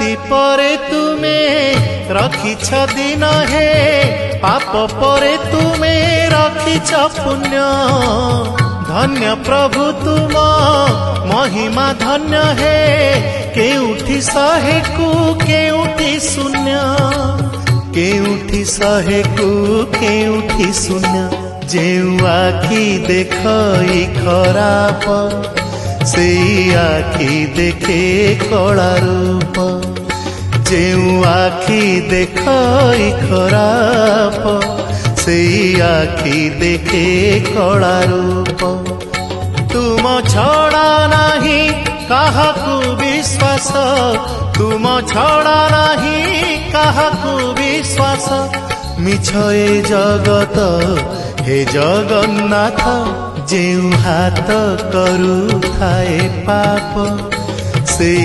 राति परे तुमे रखिछ दिन हे पाप परे तुमे रखिछ पुण्य धन्य प्रभु तुम महिमा धन्य हे केउठी शहे को केउठी शून्य केउठी शहे को केउठी शून्य जेउ आखि देखई खराप से आखि देखे कला रूप जेउ आखि देखई खराप से आखि देखे कला रूप तुम छड़ा नाही काहाकू विश्वास तुम छड़ा नाही काहाकू विश्वास मिछ ए जगत हे जगन्नाथ जेउ हाथ करू थाए पाप से